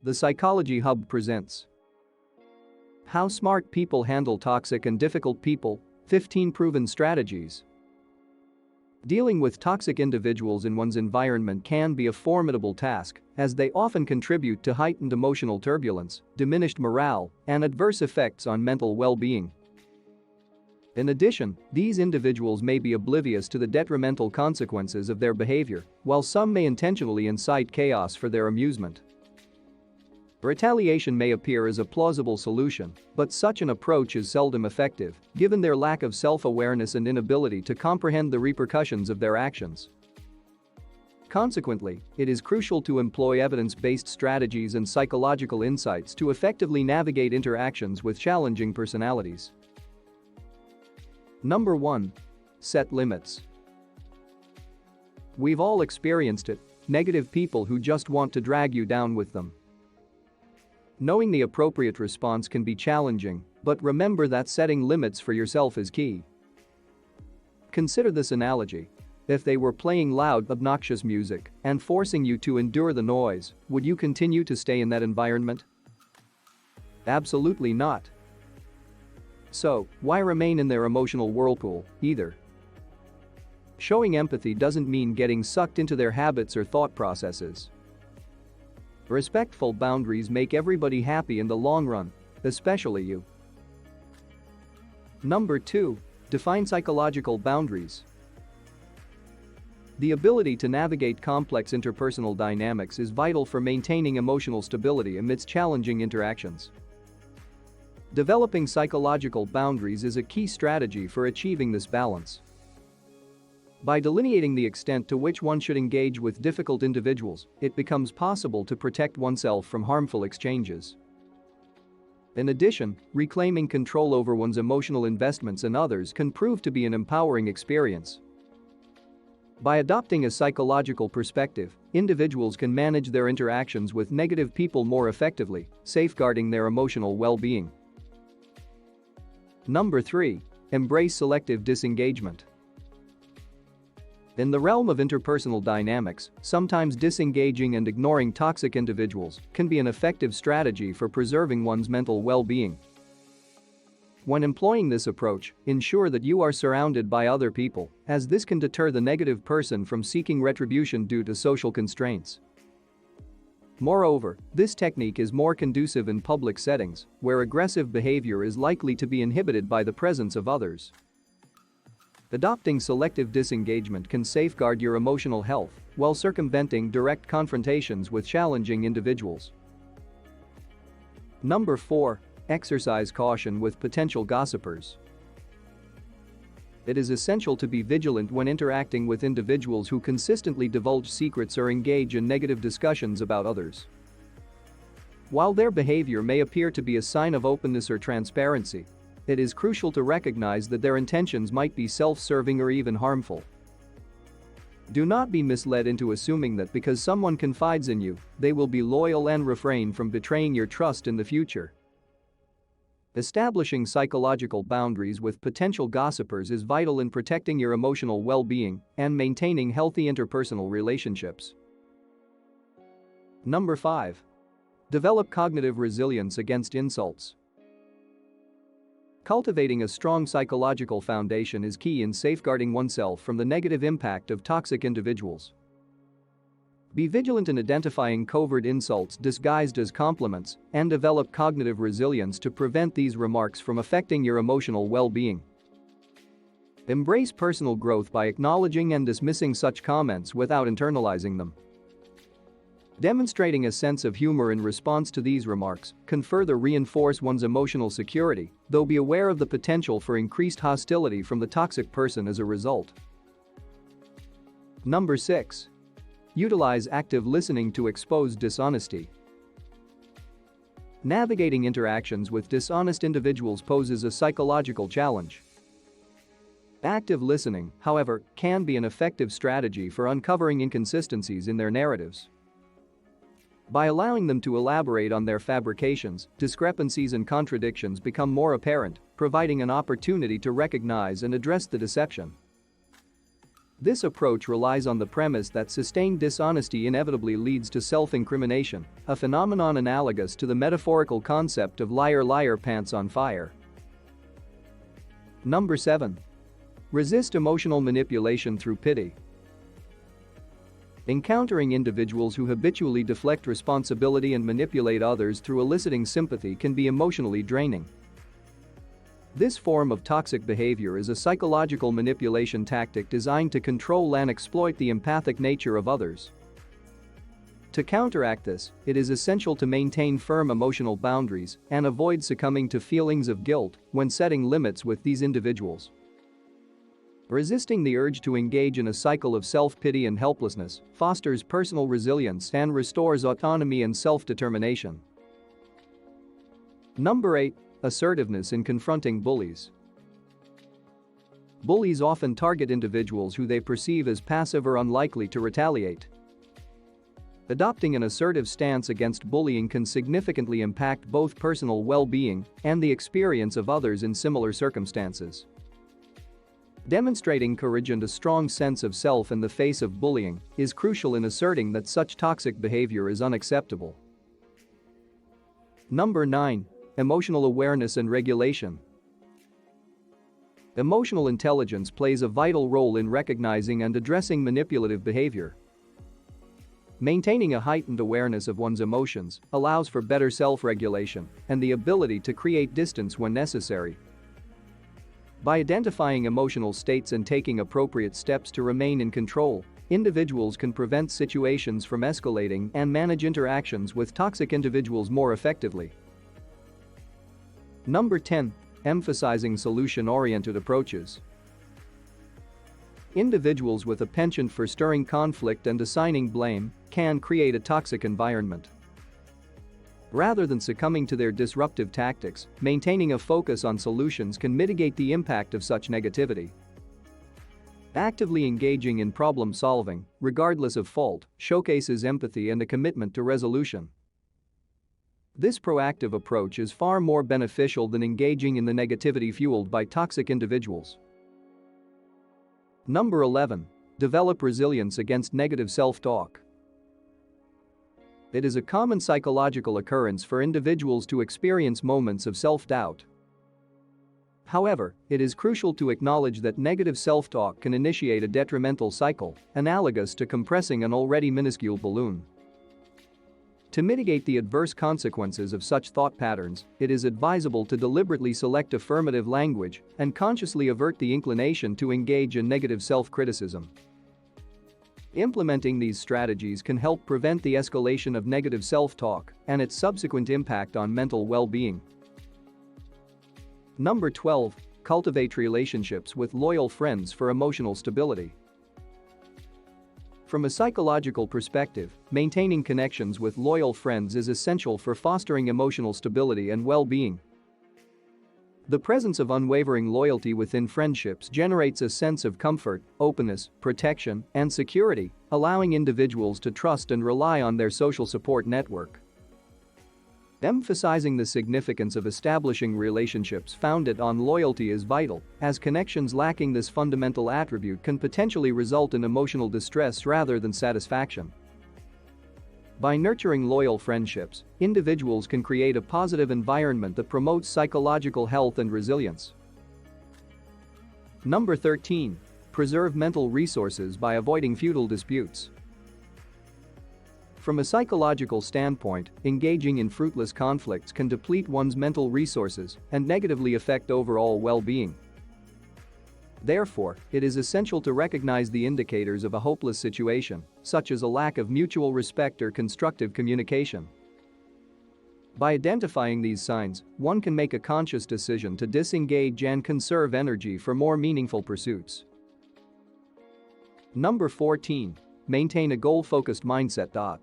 The Psychology Hub presents How Smart People Handle Toxic and Difficult People, 15 Proven Strategies. Dealing with toxic individuals in one's environment can be a formidable task, as they often contribute to heightened emotional turbulence, diminished morale, and adverse effects on mental well-being. In addition, these individuals may be oblivious to the detrimental consequences of their behavior, while some may intentionally incite chaos for their amusement. Retaliation may appear as a plausible solution, but such an approach is seldom effective, given their lack of self-awareness and inability to comprehend the repercussions of their actions. Consequently, it is crucial to employ evidence-based strategies and psychological insights to effectively navigate interactions with challenging personalities. Number 1. Set limits. We've all experienced it, negative people who just want to drag you down with them. Knowing the appropriate response can be challenging, but remember that setting limits for yourself is key. Consider this analogy. If they were playing loud, obnoxious music and forcing you to endure the noise, would you continue to stay in that environment? Absolutely not. So, why remain in their emotional whirlpool, either? Showing empathy doesn't mean getting sucked into their habits or thought processes. Respectful boundaries make everybody happy in the long run, especially you. Number 2. Define psychological boundaries. The ability to navigate complex interpersonal dynamics is vital for maintaining emotional stability amidst challenging interactions. Developing psychological boundaries is a key strategy for achieving this balance. By delineating the extent to which one should engage with difficult individuals, it becomes possible to protect oneself from harmful exchanges. In addition, reclaiming control over one's emotional investments in others can prove to be an empowering experience. By adopting a psychological perspective, individuals can manage their interactions with negative people more effectively, safeguarding their emotional well-being. Number 3. Embrace selective disengagement. In the realm of interpersonal dynamics, sometimes disengaging and ignoring toxic individuals can be an effective strategy for preserving one's mental well-being. When employing this approach, ensure that you are surrounded by other people, as this can deter the negative person from seeking retribution due to social constraints. Moreover, this technique is more conducive in public settings, where aggressive behavior is likely to be inhibited by the presence of others. Adopting selective disengagement can safeguard your emotional health while circumventing direct confrontations with challenging individuals. Number 4. Exercise caution with potential gossipers. It is essential to be vigilant when interacting with individuals who consistently divulge secrets or engage in negative discussions about others. While their behavior may appear to be a sign of openness or transparency, it is crucial to recognize that their intentions might be self-serving or even harmful. Do not be misled into assuming that because someone confides in you, they will be loyal and refrain from betraying your trust in the future. Establishing psychological boundaries with potential gossipers is vital in protecting your emotional well-being and maintaining healthy interpersonal relationships. Number 5. Develop cognitive resilience against insults. Cultivating a strong psychological foundation is key in safeguarding oneself from the negative impact of toxic individuals. Be vigilant in identifying covert insults disguised as compliments and develop cognitive resilience to prevent these remarks from affecting your emotional well-being. Embrace personal growth by acknowledging and dismissing such comments without internalizing them. Demonstrating a sense of humor in response to these remarks can further reinforce one's emotional security, though be aware of the potential for increased hostility from the toxic person as a result. Number 6. Utilize active listening to expose dishonesty. Navigating interactions with dishonest individuals poses a psychological challenge. Active listening, however, can be an effective strategy for uncovering inconsistencies in their narratives. By allowing them to elaborate on their fabrications, discrepancies and contradictions become more apparent, providing an opportunity to recognize and address the deception. This approach relies on the premise that sustained dishonesty inevitably leads to self-incrimination, a phenomenon analogous to the metaphorical concept of liar liar pants on fire. Number 7. Resist emotional manipulation through pity. Encountering individuals who habitually deflect responsibility and manipulate others through eliciting sympathy can be emotionally draining. This form of toxic behavior is a psychological manipulation tactic designed to control and exploit the empathic nature of others. To counteract this, it is essential to maintain firm emotional boundaries and avoid succumbing to feelings of guilt when setting limits with these individuals. Resisting the urge to engage in a cycle of self-pity and helplessness fosters personal resilience and restores autonomy and self-determination. Number 8. Assertiveness in confronting bullies. Bullies often target individuals who they perceive as passive or unlikely to retaliate. Adopting an assertive stance against bullying can significantly impact both personal well-being and the experience of others in similar circumstances. Demonstrating courage and a strong sense of self in the face of bullying is crucial in asserting that such toxic behavior is unacceptable. Number 9. Emotional awareness and regulation. Emotional intelligence plays a vital role in recognizing and addressing manipulative behavior. Maintaining a heightened awareness of one's emotions allows for better self-regulation and the ability to create distance when necessary. By identifying emotional states and taking appropriate steps to remain in control, individuals can prevent situations from escalating and manage interactions with toxic individuals more effectively. Number 10. Emphasizing solution-oriented approaches. Individuals with a penchant for stirring conflict and assigning blame can create a toxic environment. Rather than succumbing to their disruptive tactics, maintaining a focus on solutions can mitigate the impact of such negativity. Actively engaging in problem solving, regardless of fault, showcases empathy and a commitment to resolution. This proactive approach is far more beneficial than engaging in the negativity fueled by toxic individuals. Number 11. Develop resilience against negative self-talk. It is a common psychological occurrence for individuals to experience moments of self-doubt. However, it is crucial to acknowledge that negative self-talk can initiate a detrimental cycle, analogous to compressing an already minuscule balloon. To mitigate the adverse consequences of such thought patterns, it is advisable to deliberately select affirmative language and consciously avert the inclination to engage in negative self-criticism. Implementing these strategies can help prevent the escalation of negative self-talk and its subsequent impact on mental well-being. Number 12. Cultivate relationships with loyal friends for emotional stability. From a psychological perspective, maintaining connections with loyal friends is essential for fostering emotional stability and well-being. The presence of unwavering loyalty within friendships generates a sense of comfort, openness, protection, and security, allowing individuals to trust and rely on their social support network. Emphasizing the significance of establishing relationships founded on loyalty is vital, as connections lacking this fundamental attribute can potentially result in emotional distress rather than satisfaction. By nurturing loyal friendships, individuals can create a positive environment that promotes psychological health and resilience. Number 13. Preserve mental resources by avoiding futile disputes. From a psychological standpoint, engaging in fruitless conflicts can deplete one's mental resources and negatively affect overall well-being. Therefore, it is essential to recognize the indicators of a hopeless situation, such as a lack of mutual respect or constructive communication. By identifying these signs, one can make a conscious decision to disengage and conserve energy for more meaningful pursuits. Number 14. Maintain a goal-focused mindset.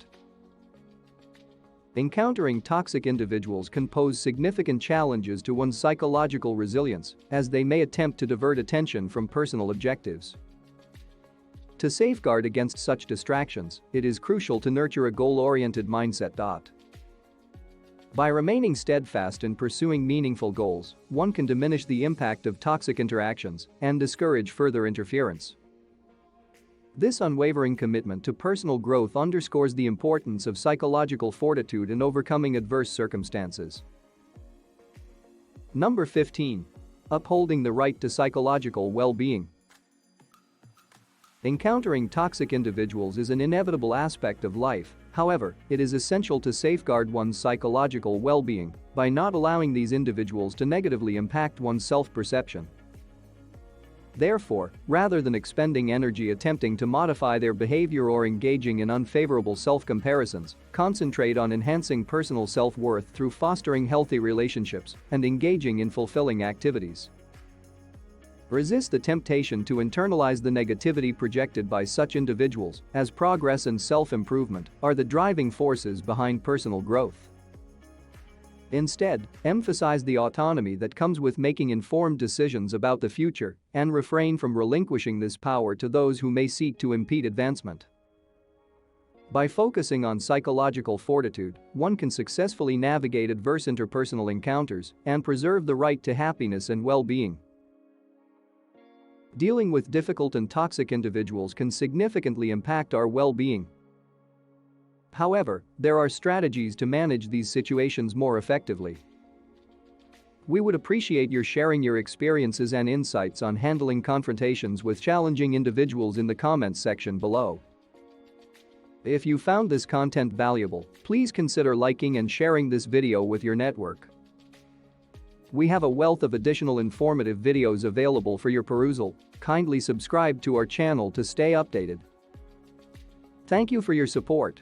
Encountering toxic individuals can pose significant challenges to one's psychological resilience, as they may attempt to divert attention from personal objectives. To safeguard against such distractions, it is crucial to nurture a goal-oriented mindset. By remaining steadfast in pursuing meaningful goals, one can diminish the impact of toxic interactions and discourage further interference. This unwavering commitment to personal growth underscores the importance of psychological fortitude in overcoming adverse circumstances. Number 15. Upholding the right to psychological well-being. Encountering toxic individuals is an inevitable aspect of life, however, it is essential to safeguard one's psychological well-being by not allowing these individuals to negatively impact one's self-perception. Therefore, rather than expending energy attempting to modify their behavior or engaging in unfavorable self-comparisons, concentrate on enhancing personal self-worth through fostering healthy relationships and engaging in fulfilling activities. Resist the temptation to internalize the negativity projected by such individuals, as progress and self-improvement are the driving forces behind personal growth. Instead, emphasize the autonomy that comes with making informed decisions about the future and refrain from relinquishing this power to those who may seek to impede advancement. By focusing on psychological fortitude, one can successfully navigate adverse interpersonal encounters and preserve the right to happiness and well-being. Dealing with difficult and toxic individuals can significantly impact our well-being. However, there are strategies to manage these situations more effectively. We would appreciate your sharing your experiences and insights on handling confrontations with challenging individuals in the comments section below. If you found this content valuable, please consider liking and sharing this video with your network. We have a wealth of additional informative videos available for your perusal. Kindly subscribe to our channel to stay updated. Thank you for your support.